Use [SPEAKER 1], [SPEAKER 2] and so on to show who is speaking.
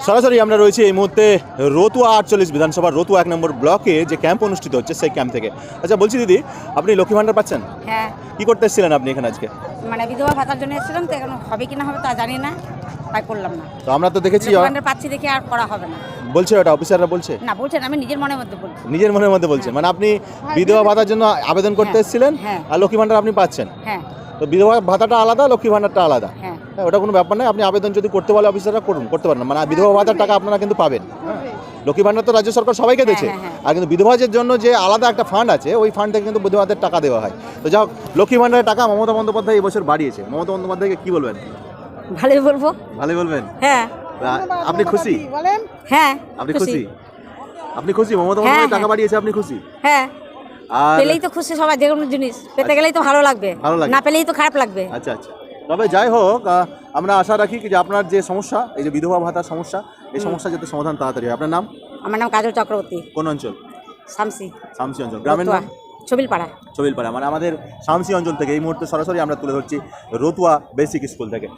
[SPEAKER 1] সরাসরি আমরা রয়েছি এই মুহূর্তে রতুয়া 48 বিধানসভার রতুয়া 1 নম্বর ব্লকে যে ক্যাম্প অনুষ্ঠিত হচ্ছে সেই ক্যাম্প থেকে। আচ্ছা বলছি দিদি, আপনি লক্ষ্মী ভাণ্ডার পাচ্ছেন?
[SPEAKER 2] হ্যাঁ,
[SPEAKER 1] কি করতে এসেছিলেন আপনি এখানে আজকে?
[SPEAKER 2] মানে বিধবা ভাতার জন্য এসেছিলাম, তো এখন হবে কিনা হবে তা জানি না, তাই করলাম না।
[SPEAKER 1] তো আমরা তো দেখেছি
[SPEAKER 2] লক্ষ্মী ভাণ্ডার পাচ্ছি দেখে আর করা হবে না।
[SPEAKER 1] বলছে ওটা অফিসাররা বলছে,
[SPEAKER 2] না বলছেন, আমি নিজের মনের মধ্যে বলছি।
[SPEAKER 1] নিজের মনের মধ্যে বলছে, মানে আপনি বিধবা ভাতার জন্য আবেদন করতে
[SPEAKER 2] হ্যাঁ,
[SPEAKER 1] এসেছিলেন
[SPEAKER 2] হ্যাঁ।
[SPEAKER 1] আর লক্ষ্মী ভাণ্ডার আপনি পাচ্ছেন।
[SPEAKER 2] হ্যাঁ
[SPEAKER 1] তো বিধবা ভাতাটা আলাদা, লক্ষ্মী ভাণ্ডারটা আলাদা।
[SPEAKER 2] হ্যাঁ,
[SPEAKER 1] হ্যাঁ, ওটা কোনো ব্যাপার নয়। আপনি আবেদন যদি করতে বলে অফিসাররা করতে পারেন, মানে বিধবা ভাতার টাকা আপনারা কিন্তু পাবেন। লক্ষ্মী ভাণ্ডার তো রাজ্য সরকার সবাইকে দিয়েছে,
[SPEAKER 2] হ্যাঁ, হ্যাঁ।
[SPEAKER 1] আর কিন্তু বিধবাদের জন্য যে আলাদা একটা ফান্ড আছে, ওই ফান্ড থেকে কিন্তু বিধবাদের টাকা দেওয়া হয়। তো যাই হোক, লক্ষ্মী ভাণ্ডারের টাকা মমতা বন্দ্যোপাধ্যায় এই বছর বাড়িয়েছে। মমতা বন্দ্যোপাধ্যায়কে কি বলবেন?
[SPEAKER 2] ভালোই বলবো।
[SPEAKER 1] ভালোই বলবেন?
[SPEAKER 2] হ্যাঁ
[SPEAKER 1] আপনি খুশি?
[SPEAKER 2] হ্যাঁ,
[SPEAKER 1] আপনি খুশি? আপনি খুশি মমতা বন্দ্যোপাধ্যায় টাকা বাড়িয়েছে, আপনি খুশি?
[SPEAKER 2] হ্যাঁ,
[SPEAKER 1] আর
[SPEAKER 2] পেলেই তো খুশি সবাই, যে কোনো জিনিস পেতে গেলেই তো ভালো লাগবে,
[SPEAKER 1] ভালো লাগবে।
[SPEAKER 2] না পেলেই তো খারাপ লাগবে।
[SPEAKER 1] আচ্ছা আচ্ছা, তবে যাই হোক, আমরা আশা রাখি যে আপনার যে সমস্যা, এই যে বিধবা ভাতার সমস্যা, এই সমস্যা যাতে সমাধান তাড়াতাড়ি হয়। আপনার নাম?
[SPEAKER 2] আমার নাম কাজল চক্রবর্তী।
[SPEAKER 1] কোন অঞ্চল?
[SPEAKER 2] শামসি।
[SPEAKER 1] শামসি অঞ্চল। গ্রামের নাম?
[SPEAKER 2] ছবিলপাড়া।
[SPEAKER 1] ছবিলপাড়া। মানে আমাদের শামসি অঞ্চল থেকে এই মুহূর্তে সরাসরি আমরা তুলে ধরছি রতুয়া বেসিক স্কুল থেকে।